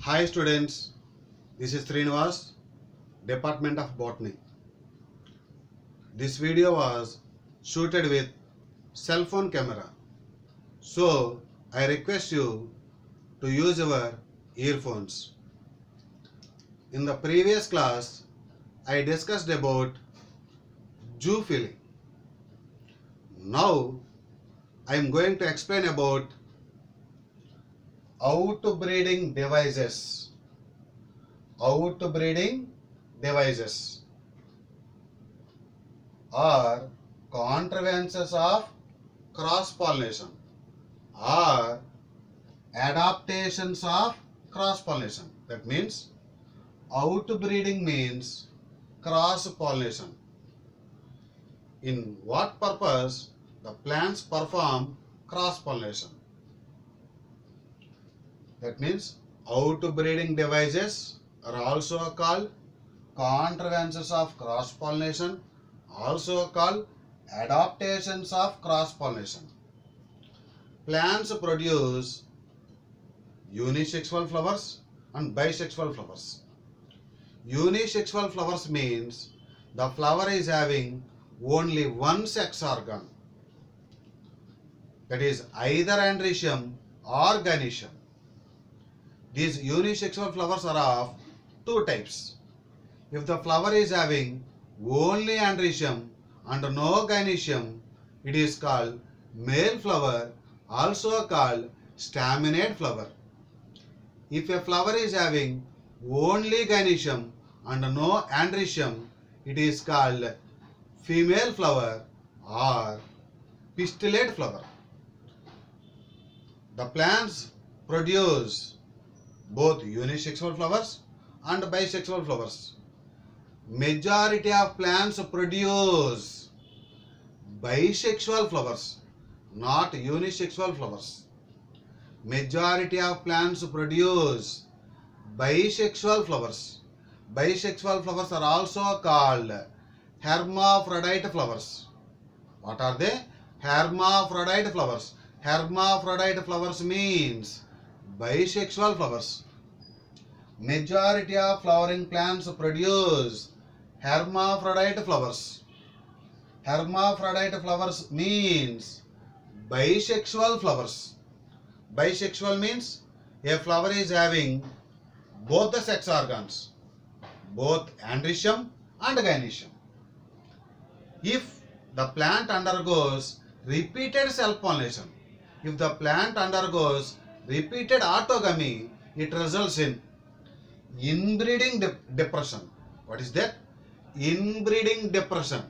Hi students, this is Srinivas, Department of Botany. This video was shooted with cell phone camera. So I request you to use your earphones. In the previous class, I discussed about zoophily. Now I am going to explain about outbreeding devices. Outbreeding devices are contrivances of cross-pollination or adaptations of cross-pollination. That means outbreeding means cross-pollination. In what purpose the plants perform cross-pollination? That means outbreeding devices are also called contrivances of cross-pollination, also called adaptations of cross-pollination. Plants produce unisexual flowers and bisexual flowers. Unisexual flowers means the flower is having only one sex organ, that is either androecium or gynoecium. These unisexual flowers are of two types. If the flower is having only androecium and no gynoecium, it is called male flower, also called staminate flower. If a flower is having only gynoecium and no androecium, it is called female flower or pistillate flower. The plants produce both unisexual flowers and bisexual flowers. Majority of plants produce bisexual flowers, not unisexual flowers. Majority of plants produce bisexual flowers. Bisexual flowers are also called hermaphrodite flowers. What are they? Hermaphrodite flowers. Hermaphrodite flowers means bisexual flowers. Majority of flowering plants produce hermaphrodite flowers. Hermaphrodite flowers means bisexual flowers. Bisexual means a flower is having both the sex organs, both androecium and gynoecium. If the plant undergoes repeated self-pollination, if the plant undergoes repeated autogamy, it results in inbreeding depression. What is that? Inbreeding depression.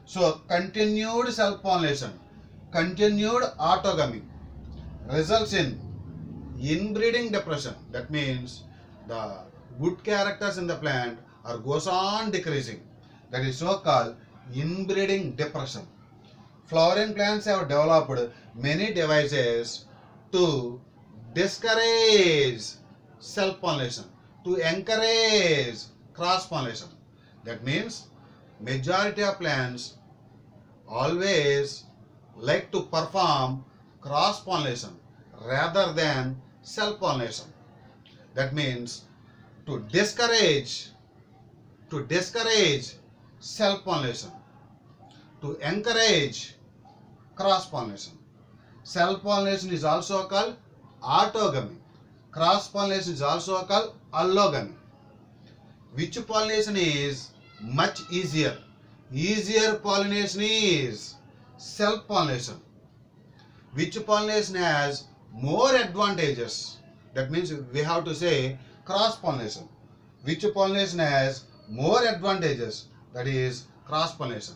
So continued self-pollination, continued autogamy results in inbreeding depression. That means the good characters in the plant goes on decreasing. That is so called inbreeding depression. Flowering plants have developed many devices to discourage self-pollination, to encourage cross-pollination. That means majority of plants always like to perform cross-pollination rather than self-pollination. That means to discourage self-pollination, to encourage cross-pollination. Self-pollination is also called autogamy. Cross-pollination is also called allogamy. Which pollination is much easier? Easier pollination is self-pollination. Which pollination has more advantages? That means we have to say cross-pollination. Which pollination has more advantages? That is cross-pollination.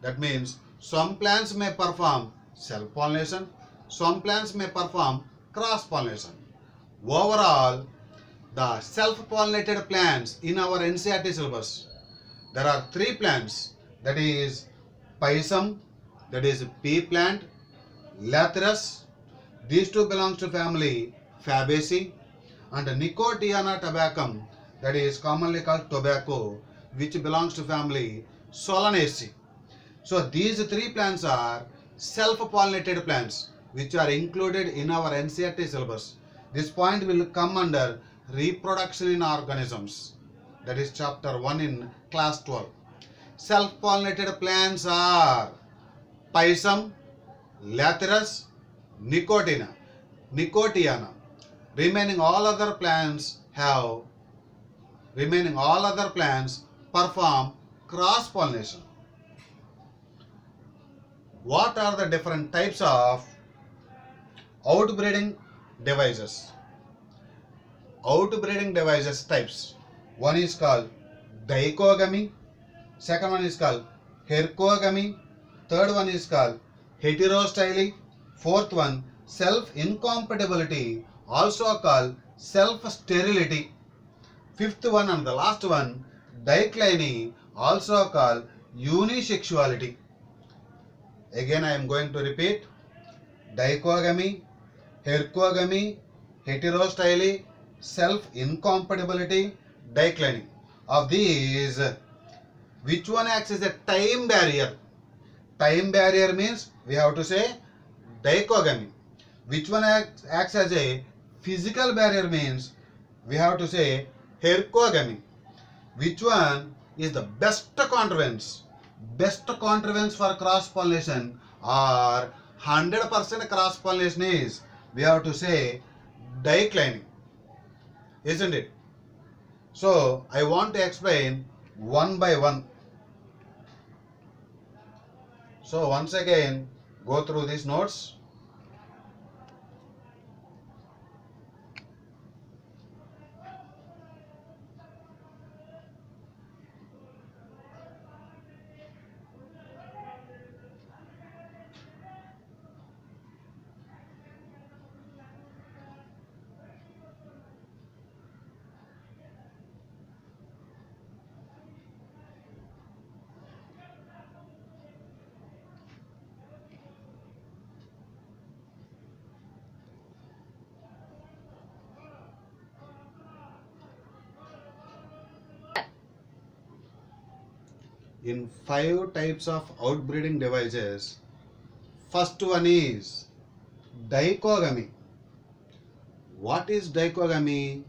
That means some plants may perform self-pollination, some plants may perform cross-pollination. Overall, the self-pollinated plants in our NCERT syllabus, there are three plants, that is Pisum, that is pea plant, Lathyrus, these two belongs to family Fabaceae, and Nicotiana tabacum, that is commonly called tobacco, which belongs to family Solanaceae. So these three plants are self-pollinated plants which are included in our NCERT syllabus. This point will come under reproduction in organisms. That is chapter 1 in class 12. Self-pollinated plants are Pisum, Lathyrus, Nicotiana. Remaining all other plants perform cross-pollination. What are the different types of outbreeding devices? Outbreeding devices types. One is called dichogamy, second one is called hercogamy, third one is called heterostyle, fourth one self-incompatibility, also called self-sterility, fifth one and the last one dicliny, also called unisexuality. Again I am going to repeat: dichogamy, hercogamy, heterostyle, self-incompatibility, dicliny. Of these, which one acts as a time barrier? Time barrier means we have to say dichogamy. Which one acts as a physical barrier means we have to say hercogamy. Which one is the best contrivance? Best contrivance for cross pollination or 100% cross pollination is we have to say dicliny, isn't it? So I want to explain one by one. So once again go through these notes. In 5 types of outbreeding devices, first one is dichogamy. What is dichogamy?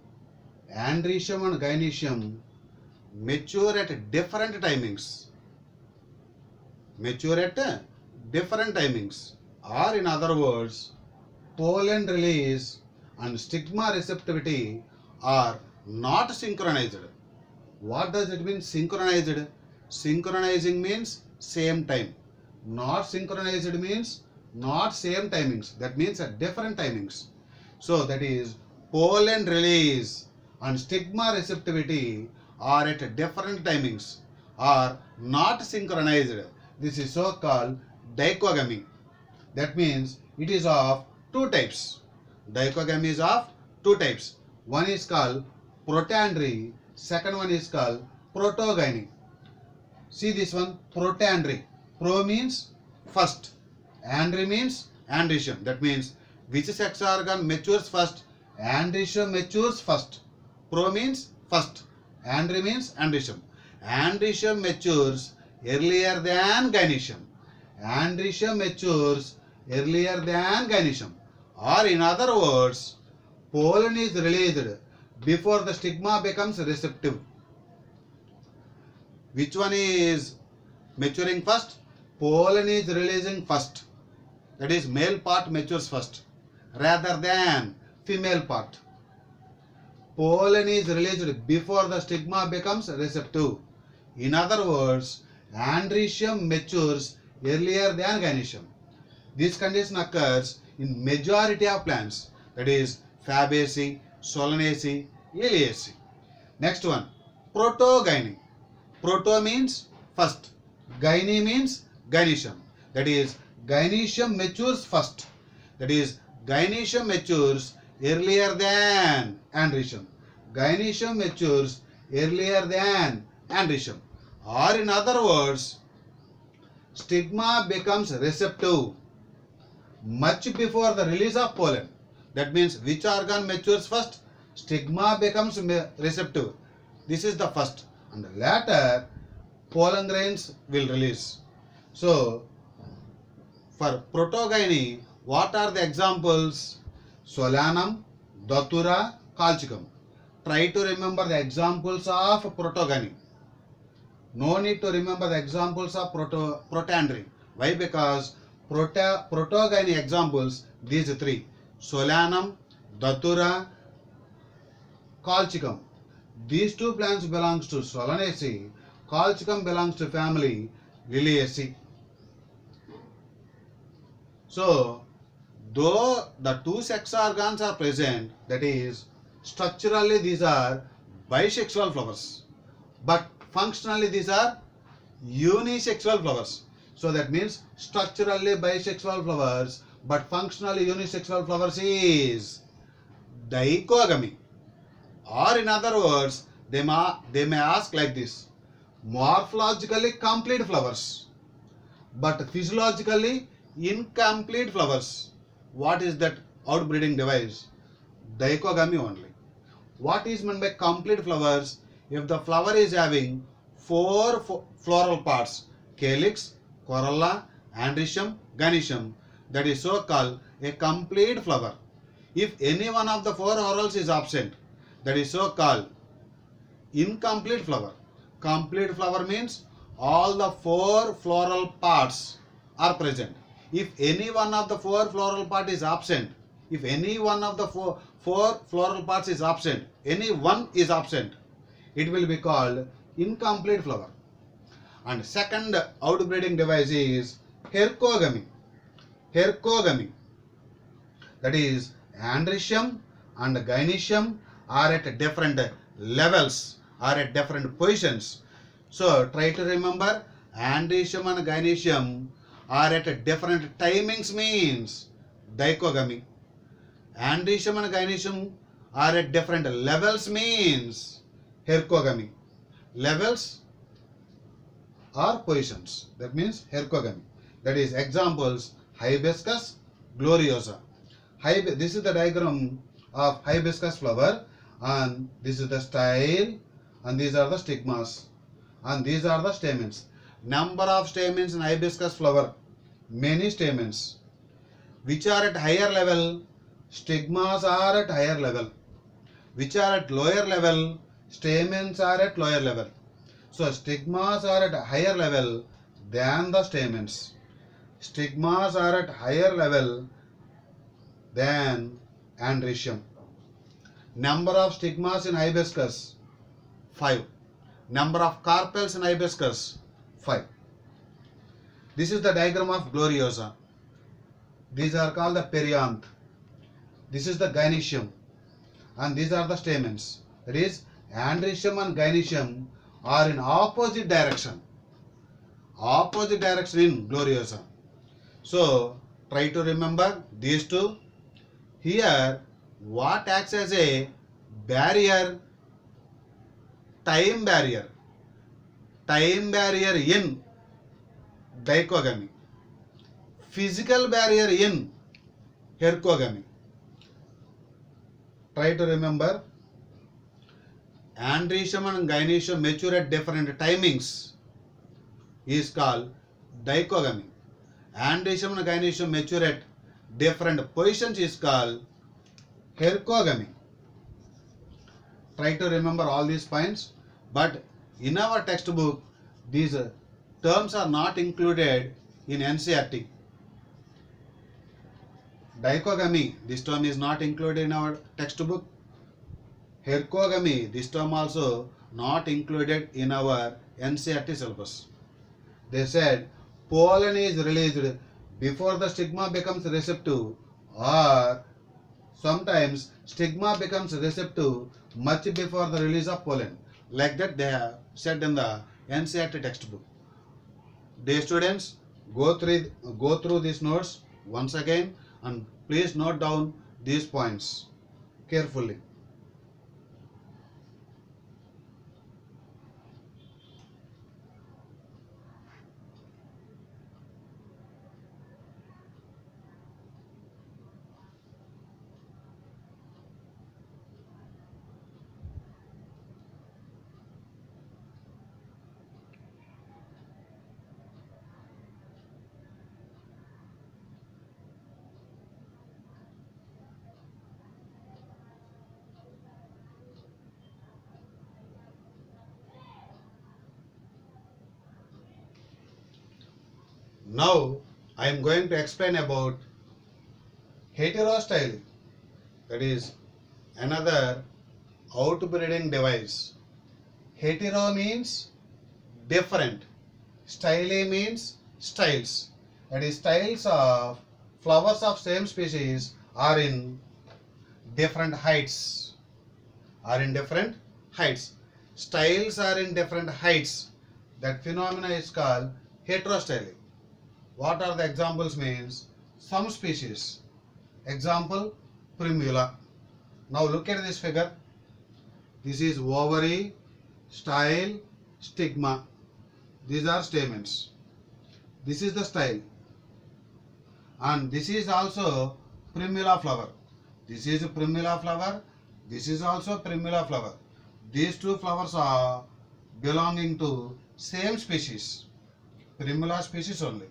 Androecium and gynoecium mature at different timings. Or in other words, pollen release and stigma receptivity are not synchronized. What does it mean synchronized? Synchronizing means same time. Not synchronized means not same timings. That means at different timings. So that is pollen release and stigma receptivity are at different timings, are not synchronized. This is so called dichogamy. That means it is of 2 types. Dichogamy is of 2 types. One is called protandry, second one is called protogyny. See this one, protandry. Pro means first, andry means androecium. That means which sex organ matures first? Androecium matures first. Pro means first, andry means androecium. Androecium matures earlier than gynoecium. Androecium matures earlier than gynoecium. Or in other words, pollen is released before the stigma becomes receptive. Which one is maturing first? Pollen is releasing first. That is male part matures first rather than female part. Pollen is released before the stigma becomes receptive. In other words, androecium matures earlier than gynoecium. This condition occurs in majority of plants, that is Fabaceae, Solanaceae, Liliaceae. Next one, protogyny. Proto means first, gyne means gynoecium. That is gynoecium matures first. That is gynoecium matures earlier than androecium. Gynoecium matures earlier than androecium. Or in other words, stigma becomes receptive much before the release of pollen. That means which organ matures first? Stigma becomes receptive. This is the first. And later pollen grains will release. So for protogyny, what are the examples? Solanum, Datura, Colchicum. try to remember the examples of protogamy. No need to remember the examples of protandry. Why? Because protogamy examples, these three: Solanum, Datura, Colchicum. These two plants belongs to Solanaceae. Colchicum belongs to family Liliaceae. So, though the two sex organs are present, that is, structurally these are bisexual flowers, but functionally these are unisexual flowers. So that means structurally bisexual flowers, but functionally unisexual flowers is dichogamy. Or in other words, they may ask like this: morphologically complete flowers, but physiologically incomplete flowers. What is that outbreeding device? Dichogamy only. What is meant by complete flowers? If the flower is having four floral parts: calyx, corolla, androecium, gynoecium, that is so called a complete flower. If any one of the four whorls is absent, that is so called incomplete flower. Complete flower means all the four floral parts are present. If any one of the four floral part is absent, if any one of the four floral parts is absent, any one is absent, it will be called incomplete flower. And second outbreeding device is hercogamy. Hercogamy, that is, androecium and gynoecium are at different levels, are at different positions. So try to remember, androecium and gynoecium are at different timings means dichogamy. Androecium and gynoecium are at different levels means hercogamy. Levels or positions, that means hercogamy. That is examples: hibiscus gloriosa. This is the diagram of hibiscus flower, and this is the style, and these are the stigmas, and these are the stamens. Number of stamens in hibiscus flower, many stamens. Which are at higher level? Stigmas are at higher level. Which are at lower level? Stamens are at lower level. So stigmas are at higher level than the stamens. Stigmas are at higher level than androecium. Number of stigmas in hibiscus, 5. Number of carpels in hibiscus, 5. This is the diagram of gloriosa. These are called the perianth. This is the gynoecium, and these are the stamens. That is, androecium and gynoecium are in opposite direction. Opposite direction in gloriosa. So try to remember these two. Here, what acts as a barrier? Time barrier. Time barrier in dichogamy. Physical barrier in hercogamy. Try to remember, androecium and gynoecium mature at different timings is called dichogamy. Androecium and gynoecium mature at different positions is called hercogamy. Try to remember all these points, but in our textbook these terms are not included in NCERT. Dichogamy, this term is not included in our textbook. Hercogamy, this term also not included in our NCERT syllabus. They said pollen is released before the stigma becomes receptive, or sometimes stigma becomes receptive much before the release of pollen. Like that they have said in the NCERT textbook. Dear students, go through these notes once again, and please note down these points carefully. Now I am going to explain about heterostyle. That is another outbreeding device. Hetero means different. Style means styles. That is styles of flowers of same species are in different heights. Styles are in different heights. That phenomena is called heterostyle. What are the examples means? Some species. Example, primula. Now look at this figure. This is ovary, style, stigma. These are stamens. This is the style. And this is also primula flower. This is a primula flower. This is also primula flower. These two flowers are belonging to same species. Primula species only.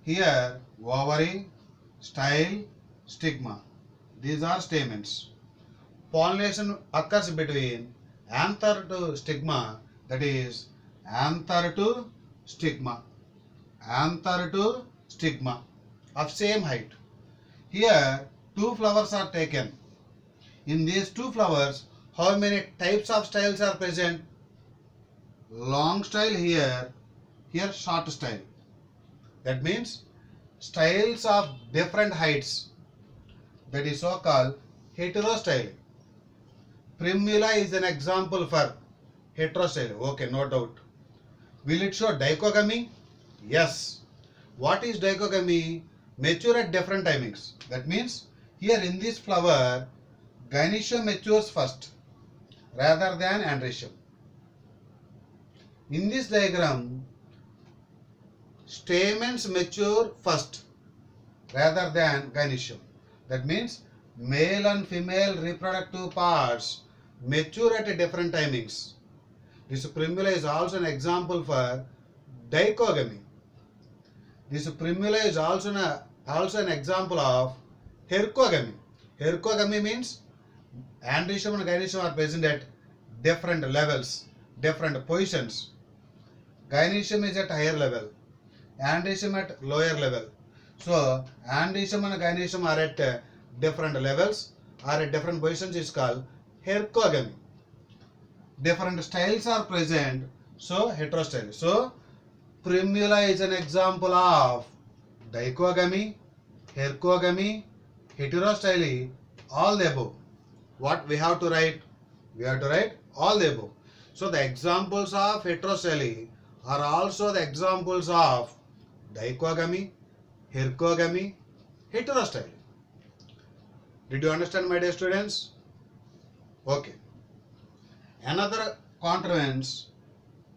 Here ovary, style, stigma. These are stamens. Pollination occurs between anther to stigma, that is anther to stigma. Anther to stigma of same height. Here two flowers are taken. In these two flowers, how many types of styles are present? Long style here short style. That means styles of different heights. That is so called heterostyle. Primula is an example for heterostyle. Okay, no doubt. Will it show dichogamy? Yes. What is dichogamy? Mature at different timings. That means here in this flower, gynoecium matures first rather than androecium. In this diagram, stamens mature first rather than gynoecium. That means male and female reproductive parts mature at different timings. This primula is also an example for dichogamy. This primula is also an example of hercogamy. Hercogamy means androecium and gynoecium are present at different levels, different positions. Gynoecium is at higher level, androecium at lower level. So androecium and gynoecium are at different levels, are at different positions, is called hercogamy. Different styles are present, so heterostyle. So primula is an example of dichogamy, hercogamy, heterostyle, all the above. What we have to write? We have to write all the above. So the examples of heterostyle are also the examples of dichogamy, hercogamy, heterostyle. Did you understand, my dear students? Okay. Another contrivance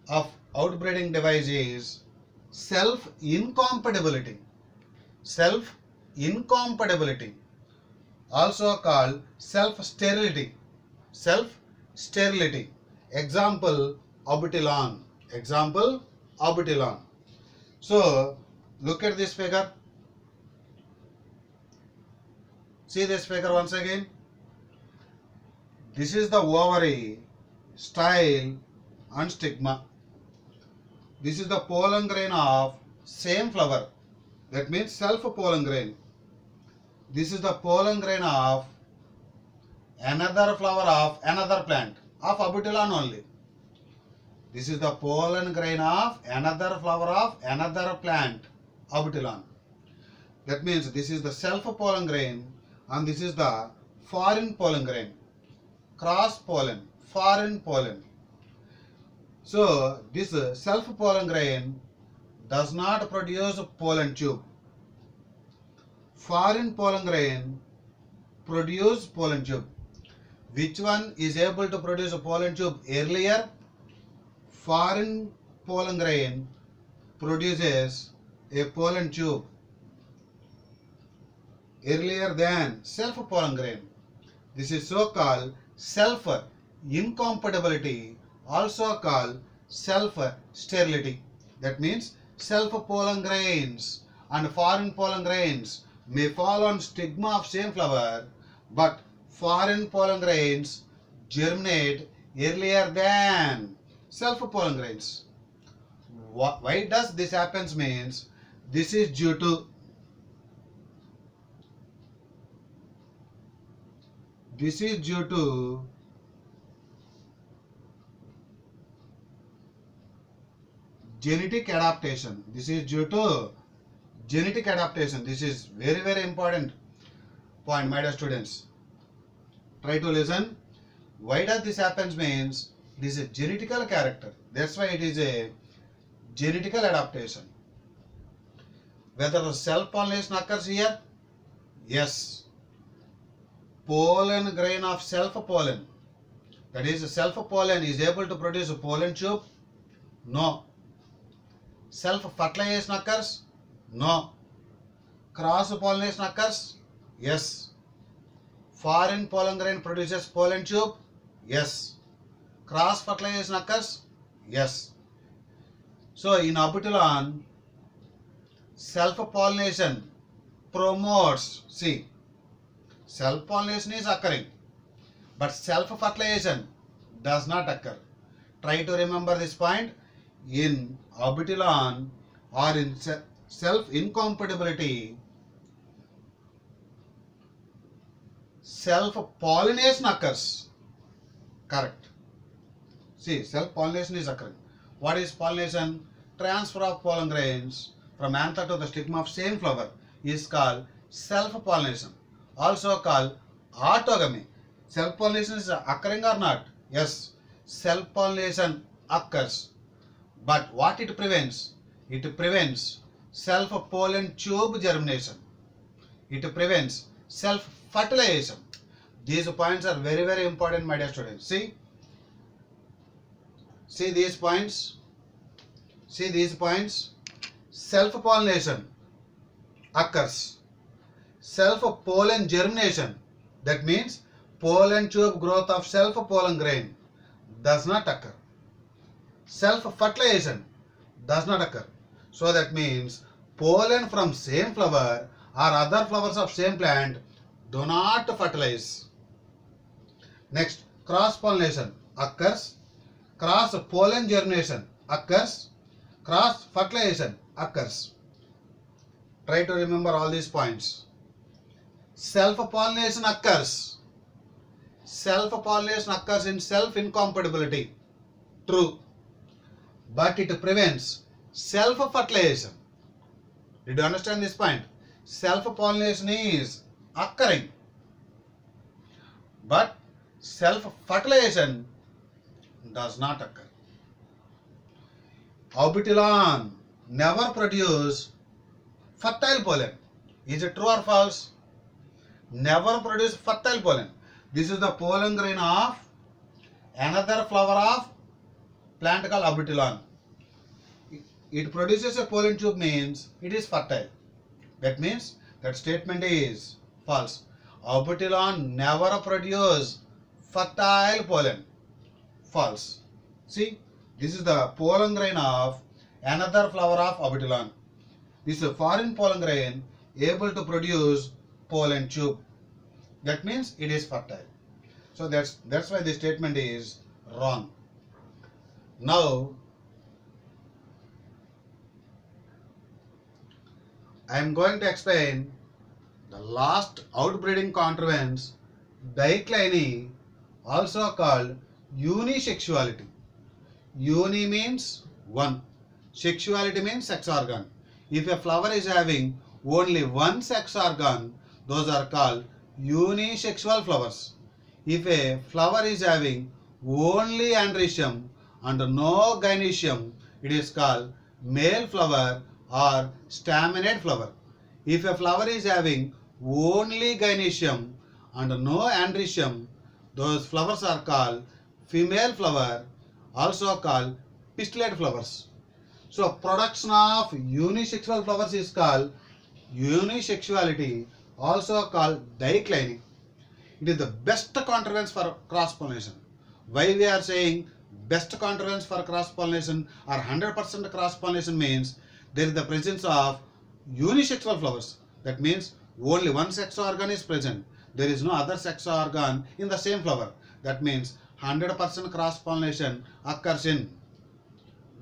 of outbreeding device is self-incompatibility. Self-incompatibility, also called self-sterility. Self-sterility. Example, abutilon. Example, abutilon. So look at this figure. See this figure once again. This is the ovary, style and stigma. This is the pollen grain of same flower. That means self-pollen grain. This is the pollen grain of another flower of another plant, of abutilon only. This is the pollen grain of another flower of another plant, abutilon. That means this is the self-pollen grain and this is the foreign pollen grain. Cross pollen, foreign pollen. So this self-pollen grain does not produce pollen tube. Foreign pollen grain produce pollen tube. Which one is able to produce a pollen tube earlier? Foreign pollen grain produces a pollen tube earlier than self-pollen grain. This is so-called self-incompatibility, also called self-sterility. That means self-pollen grains and foreign pollen grains may fall on stigma of same flower, but foreign pollen grains germinate earlier than self-pollen grains. Why does this happens means This is due to genetic adaptation. This is due to genetic adaptation. This is very, very important point, my dear students. Try to listen. Why does this happens means this is a genetical character. That's why it is a genetical adaptation. Whether the self-pollination occurs here? Yes. Pollen grain of self-pollen. That is, self-pollen is able to produce a pollen tube? No. Self-fertilization occurs? No. Cross-pollination occurs? Yes. Foreign pollen grain produces pollen tube? Yes. Cross-fertilization occurs? Yes. So, in Abutilon, self-pollination promotes, see, self-pollination is occurring, but self-fertilization does not occur. Try to remember this point. In Abutilon or in self-incompatibility, self-pollination occurs. Correct. See, self-pollination is occurring. What is pollination? Transfer of pollen grains from anther to the stigma of same flower is called self-pollination. Also called autogamy. Self-pollination is occurring or not? Yes. Self-pollination occurs. But what it prevents? It prevents self-pollen tube germination. It prevents self-fertilization. These points are very, very important, my dear students. See these points. See these points. Self-pollination occurs. Self-pollen germination, that means pollen tube growth of self-pollen grain, does not occur. Self-fertilization does not occur. So that means pollen from same flower or other flowers of same plant do not fertilize. Next, cross-pollination occurs. Cross-pollen germination occurs. Cross-fertilization occurs. Try to remember all these points. Self-pollination occurs. Self-pollination occurs in self-incompatibility. True. But it prevents self-fertilization. Did you understand this point? Self-pollination is occurring, but self-fertilization does not occur. Abutilon never produce fertile pollen. Is it true or false? Never produce fertile pollen. This is the pollen grain of another flower of plant called Abutilon. It produces a pollen tube means it is fertile. That means that statement is false. Abutilon never produce fertile pollen. False. See, this is the pollen grain of another flower of Abutilon. This is a foreign pollen grain able to produce pollen tube. That means it is fertile. So that's why the statement is wrong. Now I am going to explain the last outbreeding contrivance, dicliny, also called unisexuality. Uni means one. Sexuality means sex organ. If a flower is having only one sex organ, those are called unisexual flowers. If a flower is having only androecium and no gynoecium, it is called male flower or staminate flower. If a flower is having only gynoecium and no androecium, those flowers are called female flower, also called pistillate flowers. So production of unisexual flowers is called unisexuality, also called dicliny. It is the best contrivance for cross-pollination. Why we are saying best contrivance for cross-pollination or 100% cross-pollination means there is the presence of unisexual flowers. That means only one sex organ is present. There is no other sex organ in the same flower. That means 100% cross-pollination occurs in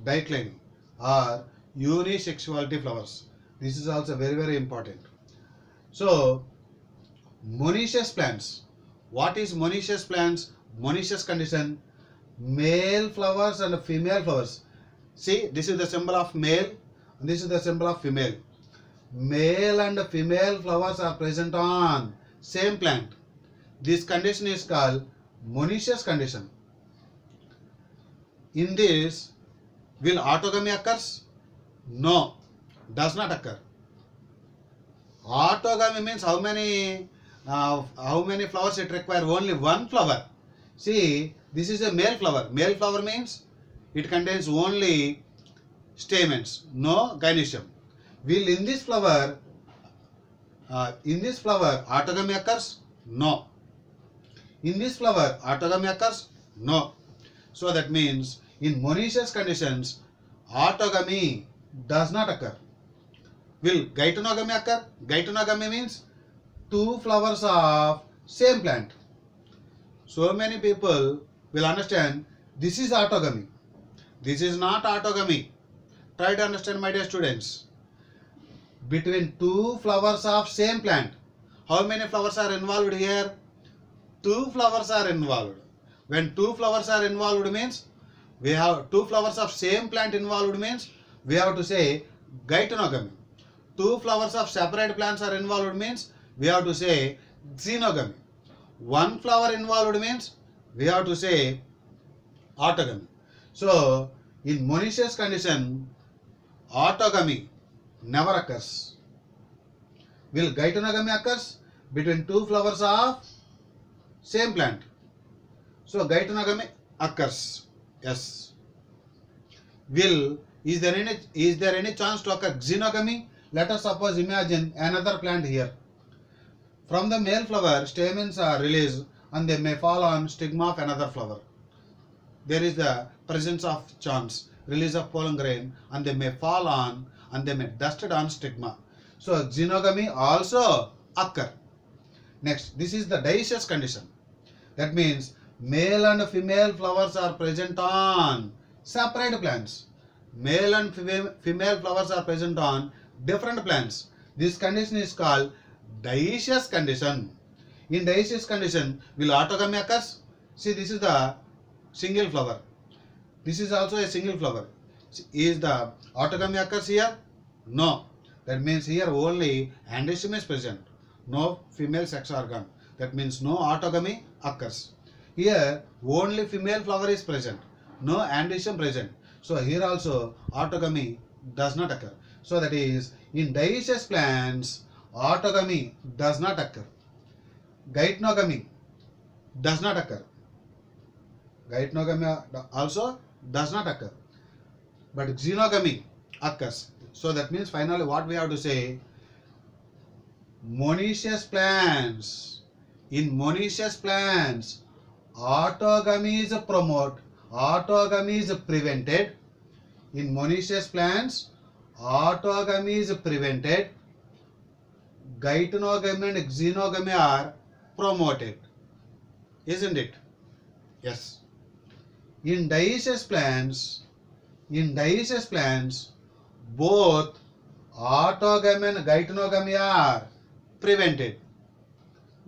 dicliny or unisexuality flowers. This is also very, very important. So, monoecious plants. What is monoecious plants? Monoecious condition, male flowers and female flowers. See, this is the symbol of male and this is the symbol of female. Male and female flowers are present on same plant. This condition is called monoecious condition. In this, will autogamy occurs? No, does not occur. Autogamy means how many flowers it requires? Only one flower. See, this is a male flower. Male flower means it contains only stamens, no gynoecium. Will in this flower autogamy occurs? No. In this flower autogamy occurs? No. So that means in monoecious conditions autogamy does not occur. Will geitonogamy occur? Geitonogamy means two flowers of same plant. So many people will understand this is autogamy. This is not autogamy. Try to understand, my dear students. Between two flowers of same plant, how many flowers are involved here? Two flowers are involved. When two flowers are involved means we have two flowers of same plant involved means we have to say geitonogamy. Two flowers of separate plants are involved means we have to say xenogamy. One flower involved means we have to say autogamy. So in monoecious condition autogamy never occurs. Will geitonogamy occurs? Between two flowers of same plant. So geitonogamy occurs. Yes. Is there any chance to occur xenogamy? Let us suppose imagine another plant here. From the male flower stamens are released and they may fall on stigma of another flower. There is the presence of chance, release of pollen grain, and they may fall on and they may dust it on stigma. So xenogamy also occur. Next, this is the dioecious condition. That means male and female flowers are present on separate plants. Male and female flowers are present on different plants. This condition is called dioecious condition. In dioecious condition, will autogamy occurs? See, this is the single flower. This is also a single flower. Is the autogamy occurs here? No. That means here only androecium is present. No female sex organ. That means no autogamy occurs. Here only female flower is present. No androecium present. So here also autogamy does not occur. So that is in dioecious plants autogamy does not occur. Geitonogamy does not occur. Geitonogamy also does not occur. But xenogamy occurs. So that means finally what we have to say, monoecious plants. In monoecious plants autogamy is promoted, autogamy is prevented. In monoecious plants autogamy is prevented. Geitonogamy and xenogamy are promoted. Isn't it? Yes. In dioecious plants, both autogamy and geitonogamy are prevented.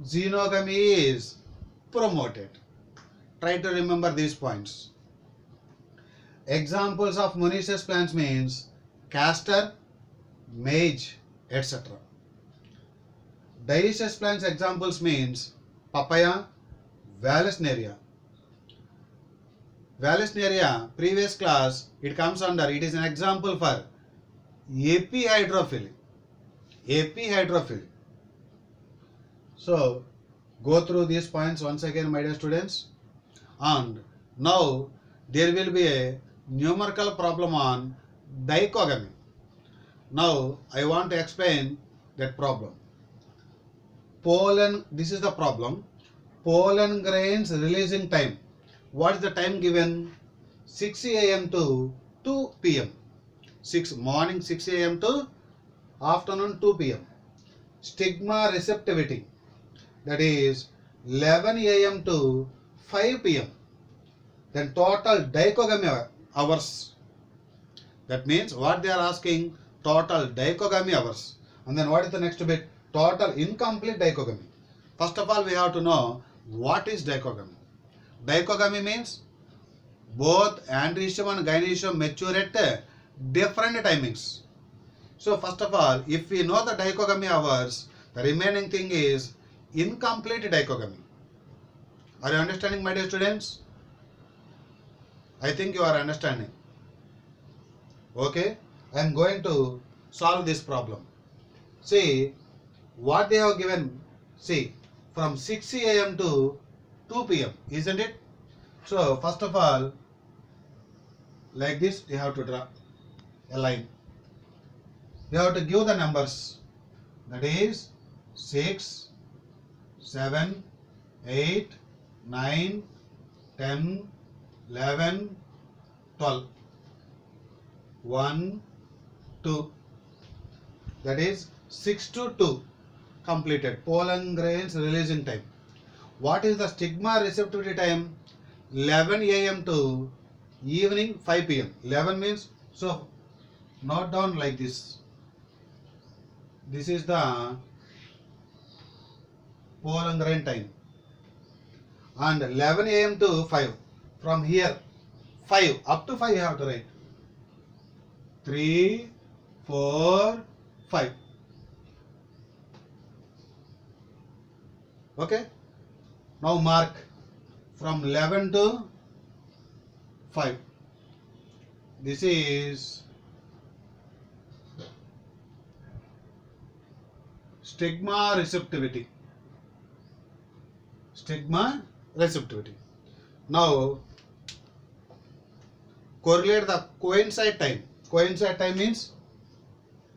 Xenogamy is promoted. Try to remember these points. Examples of monoecious plants means castor, maize, etc. Dioecious plants examples means papaya, vallisneria. Vallisneria, previous class, it comes under, it is an example for epihydrophily. Epihydrophily. So, go through these points once again, my dear students. And now, there will be a numerical problem on dichogamy. Now, I want to explain that problem. Pollen, this is the problem. Pollen grains releasing time. What is the time given? 6 a.m. to 2 p.m. Morning 6 a.m. to afternoon 2 p.m. Stigma receptivity, that is 11 a.m. to 5 p.m. Then total dichogamy hours. That means what they are asking, total dichogamy hours. And then what is the next bit? Total incomplete dichogamy. First of all, we have to know what is dichogamy. Dichogamy means both androecium and gynoecium mature at different timings. So first of all, if we know the dichogamy hours, the remaining thing is incomplete dichogamy. Are you understanding, my dear students? I think you are understanding. Okay, I am going to solve this problem. See what they have given. See, from 6 a.m. to 2 p.m. isn't it? So first of all, like this, you have to draw a line. You have to give the numbers. That is 6, 7, 8, 9, 10, 11, 12. 1, 2. That is 6 to 2 completed. Pollen grains releasing time. What is the stigma receptivity time? 11 a.m. to evening 5 p.m. 11 means, so note down like this. This is the pollen grain time. And 11 a.m. to 5. From here 5 up to 5 you have to write. 3, 4, 5. Okay. Now mark from 11 to 5. This is stigma receptivity. Stigma receptivity. Now correlate the coincide time. Coincide time means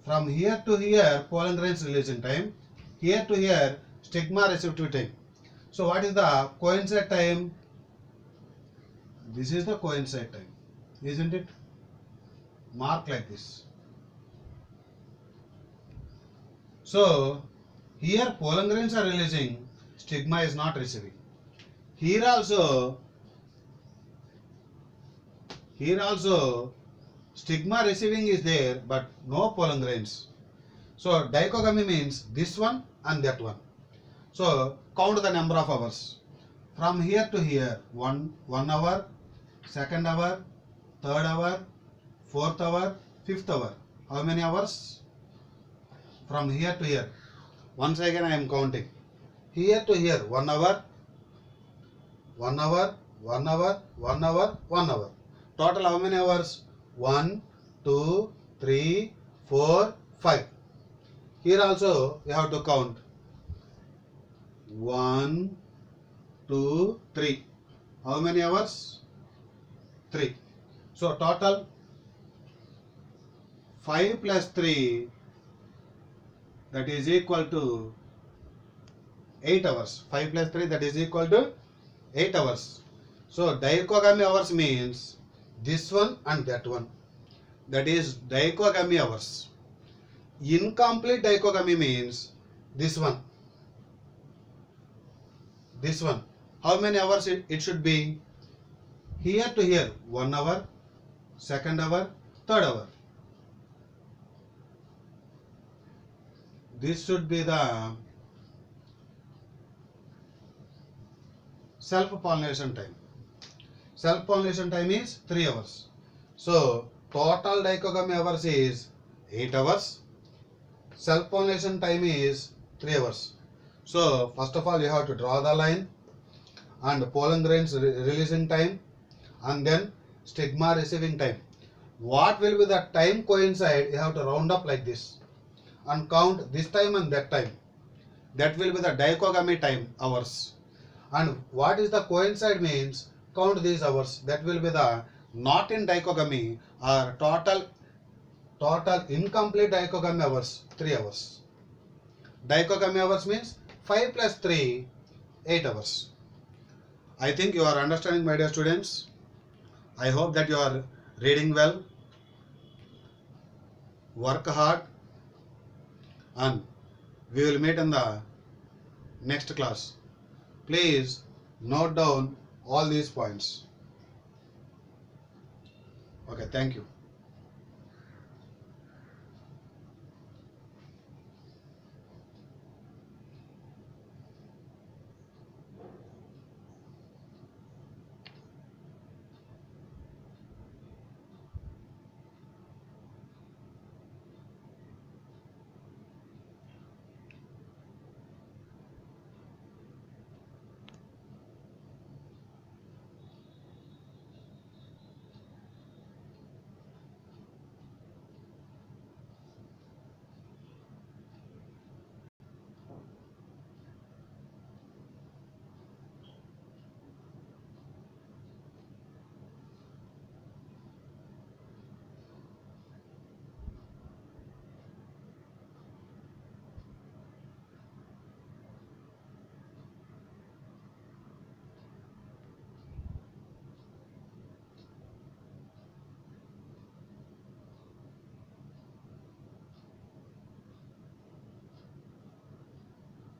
from here to here pollen grains releasing time, here to here stigma receptivity time. So what is the coincide time? This is the coincide time, isn't it? Mark like this. So here pollen grains are releasing, stigma is not receiving. Here also stigma receiving is there, but no pollen grains. So dichogamy means this one and that one. So count the number of hours. From here to here, 1 hour, 2nd hour, 3rd hour, 4th hour, 5th hour. How many hours? From here to here. Once again I am counting. Here to here, 1 hour, 1 hour, 1 hour, 1 hour, 1 hour. Total how many hours? 1, 2, 3, 4, 5. Here also you have to count. 1, 2, 3. How many hours? 3. So total 5 plus 3, that is equal to 8 hours. 5 plus 3, that is equal to 8 hours. So dichogamy hours means this one and that one. That is dichogamy hours. Incomplete dichogamy means this one. This one. How many hours it should be? Here to here, 1 hour, 2nd hour, 3rd hour. This should be the self-pollination time. Self-pollination time is 3 hours. So total dichogamy hours is 8 hours. Self-pollination time is 3 hours. So first of all you have to draw the line and pollen grains releasing time and then stigma receiving time. What will be the time coincide? You have to round up like this and count this time and that time. That will be the dichogamy time hours. And what is the coincide means? Count these hours. That will be the not in dichogamy or total incomplete dichogamy hours, 3 hours. Dichogamy hours means 5 plus 3, 8 hours. I think you are understanding, my dear students. I hope that you are reading well. Work hard and we will meet in the next class. Please note down all these points. Okay, thank you.